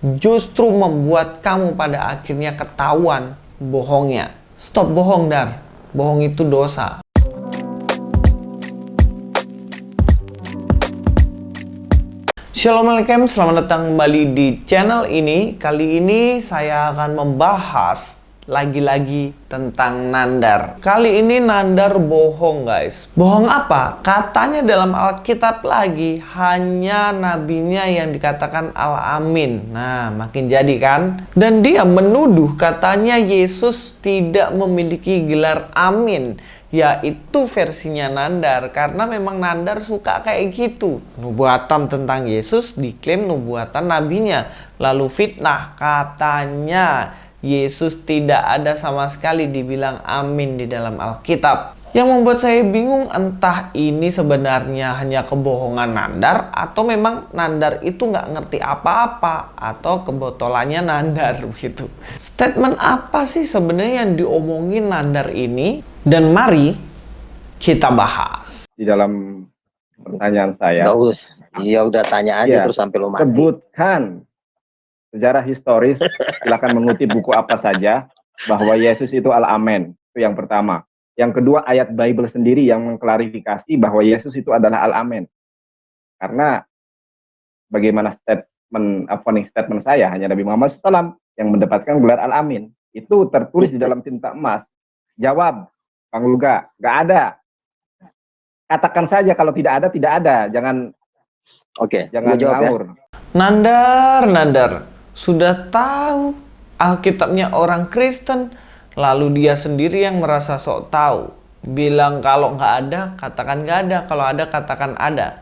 justru membuat kamu pada akhirnya ketahuan bohongnya. Stop bohong, Dar. Bohong itu dosa. Shalom Alaikum, selamat datang kembali di channel ini. Kali ini saya akan membahas lagi-lagi tentang nandar. Kali ini nandar bohong, guys. Bohong apa? Katanya dalam Alkitab lagi hanya nabinya yang dikatakan Al-Amin. Nah, makin jadi kan? Dan dia menuduh katanya Yesus tidak memiliki gelar Amin, yaitu versinya nandar, karena memang nandar suka kayak gitu. Nubuatan tentang Yesus diklaim nubuatan nabinya, lalu fitnah katanya Yesus tidak ada sama sekali dibilang amin di dalam Alkitab. Yang membuat saya bingung, entah ini sebenarnya hanya kebohongan nandar atau memang nandar itu nggak ngerti apa-apa atau kebotolannya nandar begitu. Statement apa sih sebenarnya yang diomongin nandar ini? Dan mari kita bahas. Di dalam pertanyaan saya, iya udah tanya aja terus sampai lu mati. Sebutkan sejarah historis, silakan mengutip buku apa saja, bahwa Yesus itu Al-Amen. Itu yang pertama. Yang kedua, ayat Bible sendiri yang mengklarifikasi bahwa Yesus itu adalah Al-Amen. Karena bagaimana statement saya, hanya Nabi Muhammad SAW yang mendapatkan gelar Al-Amin. Itu tertulis di dalam tinta emas. Jawab, Bang Luga, nggak ada. Katakan saja kalau tidak ada, tidak ada. Jangan ngawur. Nandar. Sudah tahu Alkitabnya orang Kristen, lalu dia sendiri yang merasa sok tahu. Bilang kalau nggak ada, katakan nggak ada. Kalau ada, katakan ada.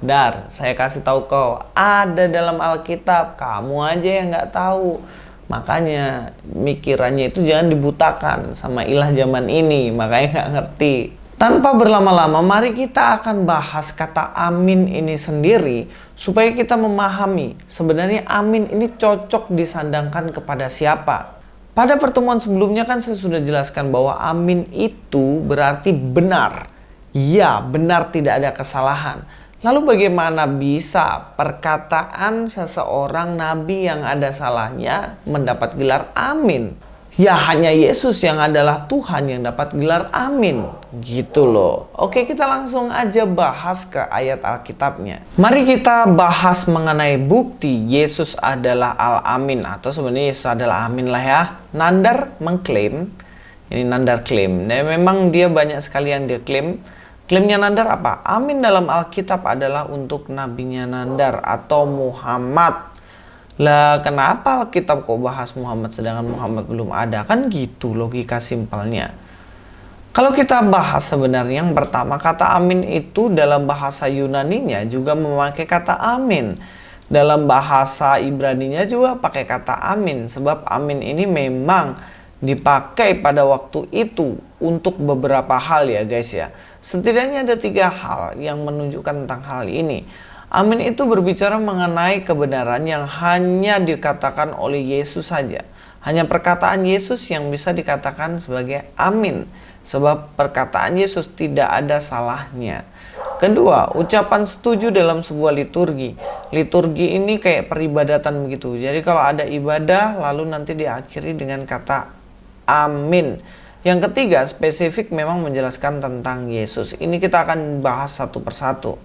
Dar, saya kasih tahu kau, ada dalam Alkitab. Kamu aja yang nggak tahu. Makanya mikirannya itu jangan dibutakan sama ilah zaman ini. Makanya nggak ngerti. Tanpa berlama-lama, mari kita akan bahas kata amin ini sendiri supaya kita memahami sebenarnya amin ini cocok disandangkan kepada siapa. Pada pertemuan sebelumnya kan saya sudah jelaskan bahwa amin itu berarti benar. Ya, benar, tidak ada kesalahan. Lalu bagaimana bisa perkataan seseorang nabi yang ada salahnya mendapat gelar amin? Ya hanya Yesus yang adalah Tuhan yang dapat gelar amin. Gitu loh. Oke, kita langsung aja bahas ke ayat Alkitabnya. Mari kita bahas mengenai bukti Yesus adalah Al-Amin. Atau sebenarnya Yesus adalah amin lah ya. Nandar mengklaim. Ini nandar klaim. Dan memang dia banyak sekali yang dia klaim. Klaimnya nandar apa? Amin dalam Alkitab adalah untuk nabinya nandar atau Muhammad. Lah kenapa Alkitab kok bahas Muhammad sedangkan Muhammad belum ada? Kan gitu logika simpelnya. Kalau kita bahas sebenarnya yang pertama, kata amin itu dalam bahasa Yunaninya juga memakai kata amin. Dalam bahasa Ibraninya juga pakai kata amin. Sebab amin ini memang dipakai pada waktu itu untuk beberapa hal ya guys ya. Setidaknya ada 3 hal yang menunjukkan tentang hal ini. Amin itu berbicara mengenai kebenaran yang hanya dikatakan oleh Yesus saja. Hanya perkataan Yesus yang bisa dikatakan sebagai amin. Sebab perkataan Yesus tidak ada salahnya. Kedua, ucapan setuju dalam sebuah liturgi. Liturgi ini kayak peribadatan begitu. Jadi kalau ada ibadah lalu nanti diakhiri dengan kata amin. Yang ketiga, spesifik memang menjelaskan tentang Yesus. Ini kita akan bahas satu persatu.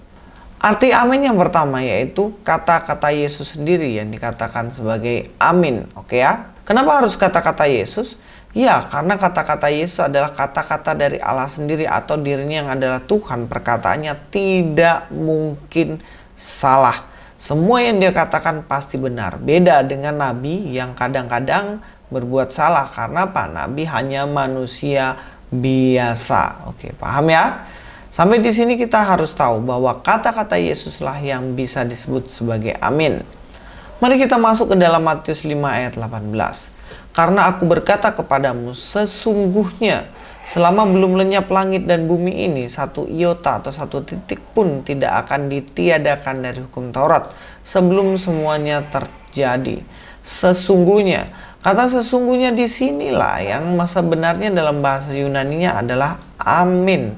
Arti amin yang pertama yaitu kata-kata Yesus sendiri yang dikatakan sebagai amin. Oke ya? Kenapa harus kata-kata Yesus? Ya, karena kata-kata Yesus adalah kata-kata dari Allah sendiri atau dirinya yang adalah Tuhan. Perkataannya tidak mungkin salah. Semua yang dia katakan pasti benar. Beda dengan nabi yang kadang-kadang berbuat salah. Karena apa? Nabi hanya manusia biasa. Oke, paham ya? Sampai di sini kita harus tahu bahwa kata-kata Yesuslah yang bisa disebut sebagai amin. Mari kita masuk ke dalam Matius 5 ayat 18. Karena aku berkata kepadamu, sesungguhnya selama belum lenyap langit dan bumi ini, satu iota atau satu titik pun tidak akan ditiadakan dari hukum Taurat sebelum semuanya terjadi. Sesungguhnya, kata sesungguhnya di sinilah yang sebenarnya dalam bahasa Yunaninya adalah amin.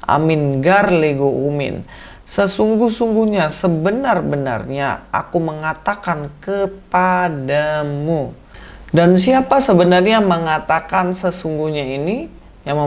Amin gar lego umin. Sesungguh-sungguhnya, sebenar-benarnya aku mengatakan kepadamu. Dan siapa sebenarnya mengatakan sesungguhnya ini? Yang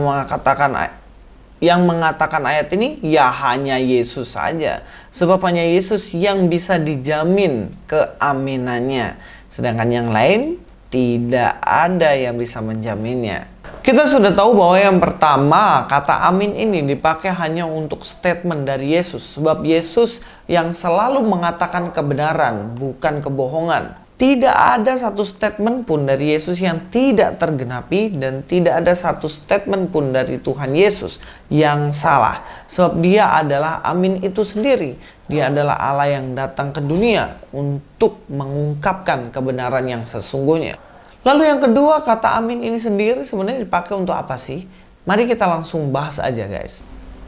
mengatakan ayat ini ya hanya Yesus saja. Sebab hanya Yesus yang bisa dijamin keaminannya. Sedangkan yang lain tidak ada yang bisa menjaminnya. Kita sudah tahu bahwa yang pertama, kata amin ini dipakai hanya untuk statement dari Yesus. Sebab Yesus yang selalu mengatakan kebenaran, bukan kebohongan. Tidak ada satu statement pun dari Yesus yang tidak tergenapi, dan tidak ada satu statement pun dari Tuhan Yesus yang salah. Sebab Dia adalah amin itu sendiri. Dia adalah Allah yang datang ke dunia untuk mengungkapkan kebenaran yang sesungguhnya. Lalu yang kedua, kata amin ini sendiri sebenarnya dipakai untuk apa sih? Mari kita langsung bahas aja guys.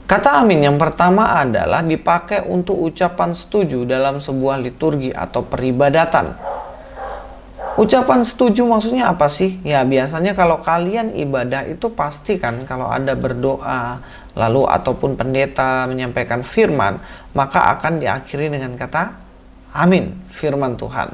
Kata amin yang pertama adalah dipakai untuk ucapan setuju dalam sebuah liturgi atau peribadatan. Ucapan setuju maksudnya apa sih? Ya biasanya kalau kalian ibadah itu pasti kan kalau ada berdoa lalu ataupun pendeta menyampaikan firman, maka akan diakhiri dengan kata amin, firman Tuhan.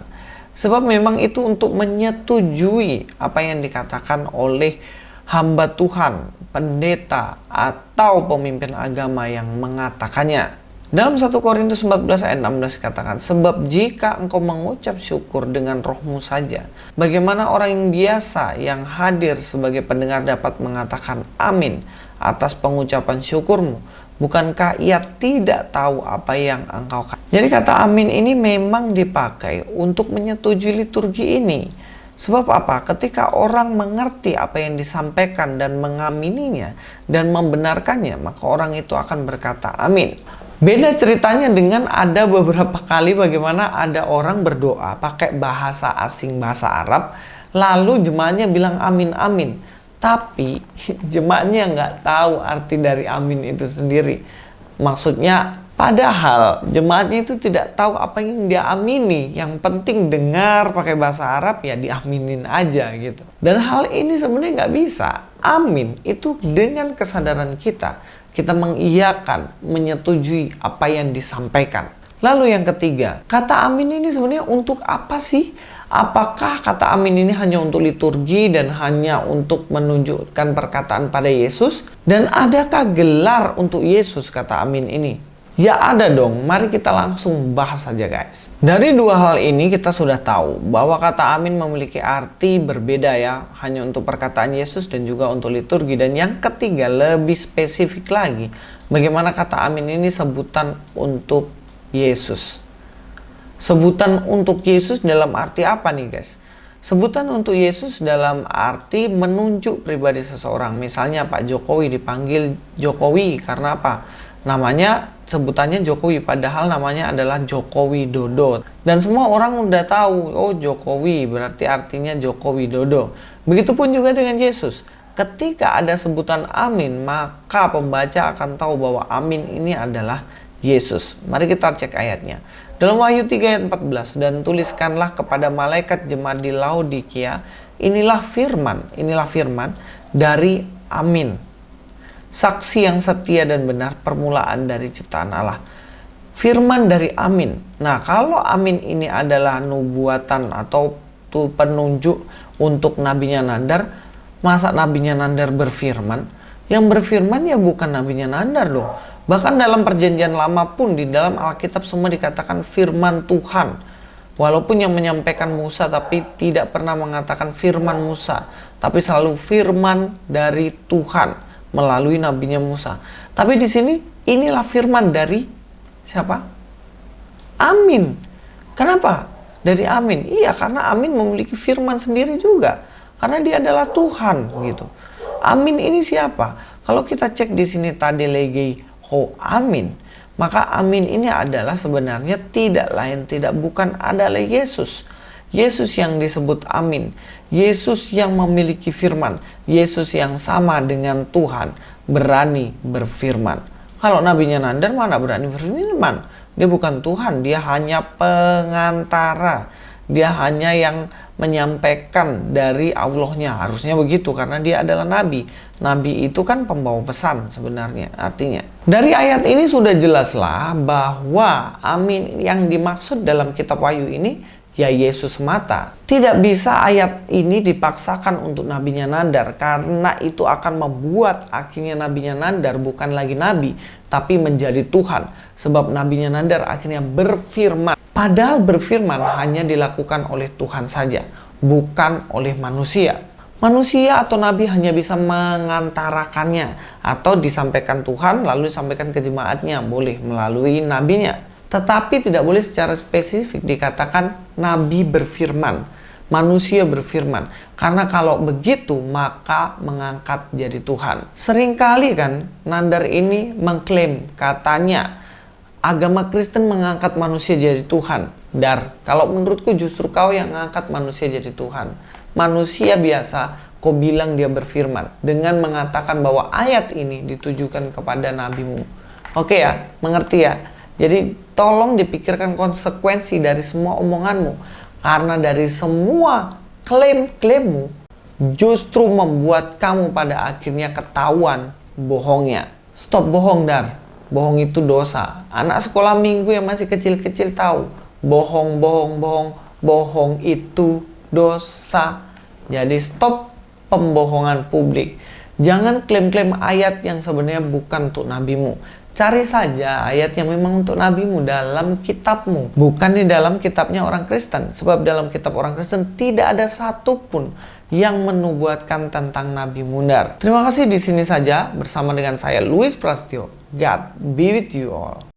Sebab memang itu untuk menyetujui apa yang dikatakan oleh hamba Tuhan, pendeta atau pemimpin agama yang mengatakannya. Dalam 1 Korintus 14 ayat 16 dikatakan, sebab jika engkau mengucap syukur dengan rohmu saja, bagaimana orang yang biasa yang hadir sebagai pendengar dapat mengatakan amin atas pengucapan syukurmu? Bukankah ia tidak tahu apa yang engkau katakan? Jadi kata amin ini memang dipakai untuk menyetujui liturgi ini. Sebab apa? Ketika orang mengerti apa yang disampaikan dan mengamininya dan membenarkannya, maka orang itu akan berkata amin. Beda ceritanya dengan ada beberapa kali bagaimana ada orang berdoa pakai bahasa asing, bahasa Arab, lalu jemaatnya bilang amin amin, tapi jemaatnya nggak tahu arti dari amin itu sendiri. Maksudnya padahal jemaatnya itu tidak tahu apa yang dia amini. Yang penting dengar pakai bahasa Arab ya diaminin aja gitu. Dan hal ini sebenarnya nggak bisa. Amin itu dengan kesadaran kita mengiyakan, menyetujui apa yang disampaikan. Lalu yang ketiga, kata amin ini sebenarnya untuk apa sih? Apakah kata amin ini hanya untuk liturgi dan hanya untuk menunjukkan perkataan pada Yesus? Dan adakah gelar untuk Yesus kata amin ini? Ya ada dong, mari kita langsung bahas saja guys. Dari dua hal ini kita sudah tahu bahwa kata amin memiliki arti berbeda ya, hanya untuk perkataan Yesus dan juga untuk liturgi. Dan yang ketiga lebih spesifik lagi, bagaimana kata amin ini sebutan untuk Yesus. Sebutan untuk Yesus dalam arti apa nih guys? Sebutan untuk Yesus dalam arti menunjuk pribadi seseorang. Misalnya Pak Jokowi dipanggil Jokowi karena apa? Namanya sebutannya Jokowi, padahal namanya adalah Joko Widodo. Dan semua orang udah tahu, oh Jokowi berarti artinya Joko Widodo. Begitupun juga dengan Yesus. Ketika ada sebutan amin, maka pembaca akan tahu bahwa amin ini adalah Yesus. Mari kita cek ayatnya. Dalam Wahyu 3 ayat 14, dan tuliskanlah kepada malaikat jemaat di Laodikia, inilah firman dari amin. Saksi yang setia dan benar, permulaan dari ciptaan Allah. Firman dari amin. Nah, kalau amin ini adalah nubuatan atau penunjuk untuk nabinya Nandar, masa nabinya Nandar berfirman? Yang berfirman ya bukan nabinya Nandar dong. Bahkan dalam perjanjian lama pun di dalam Alkitab semua dikatakan firman Tuhan. Walaupun yang menyampaikan Musa tapi tidak pernah mengatakan firman Musa, tapi selalu firman dari Tuhan melalui nabinya Musa. Tapi di sini inilah firman dari siapa? Amin. Kenapa? Dari amin. Iya, karena amin memiliki firman sendiri juga. Karena dia adalah Tuhan gitu. Amin ini siapa? Kalau kita cek di sini tadi legi ho amin, maka amin ini adalah sebenarnya tidak lain tidak bukan adalah Yesus. Yesus yang disebut amin, Yesus yang memiliki firman, Yesus yang sama dengan Tuhan, berani berfirman. Kalau nabinya Nandar mana berani berfirman? Dia bukan Tuhan, dia hanya pengantara. Dia hanya yang menyampaikan dari Allahnya. Harusnya begitu karena dia adalah nabi. Nabi itu kan pembawa pesan sebenarnya artinya. Dari ayat ini sudah jelaslah bahwa amin yang dimaksud dalam kitab Wahyu ini ya Yesus semata. Tidak bisa ayat ini dipaksakan untuk nabinya nandar karena itu akan membuat akhirnya nabinya nandar bukan lagi nabi tapi menjadi Tuhan. Sebab nabinya nandar akhirnya berfirman. Padahal berfirman hanya dilakukan oleh Tuhan saja, bukan oleh manusia. Manusia atau nabi hanya bisa mengantarakannya atau disampaikan Tuhan lalu disampaikan ke jemaatnya, boleh melalui nabinya. Tetapi tidak boleh secara spesifik dikatakan nabi berfirman, manusia berfirman. Karena kalau begitu maka mengangkat jadi Tuhan. Seringkali kan nandar ini mengklaim katanya agama Kristen mengangkat manusia jadi Tuhan. Dar, kalau menurutku justru kau yang mengangkat manusia jadi Tuhan. Manusia biasa kau bilang dia berfirman dengan mengatakan bahwa ayat ini ditujukan kepada nabimu. Oke ya, mengerti ya? Jadi tolong dipikirkan konsekuensi dari semua omonganmu. Karena dari semua klaim-klaimmu justru membuat kamu pada akhirnya ketahuan bohongnya. Stop bohong, Dar. Bohong itu dosa. Anak sekolah minggu yang masih kecil-kecil tahu. Bohong itu dosa. Jadi stop pembohongan publik. Jangan klaim-klaim ayat yang sebenarnya bukan untuk nabimu. Cari saja ayat yang memang untuk nabimu dalam kitabmu. Bukan di dalam kitabnya orang Kristen. Sebab dalam kitab orang Kristen tidak ada satupun yang menubuatkan tentang Nabi Mundar. Terima kasih, di sini saja bersama dengan saya Louis Prastio. God be with you all.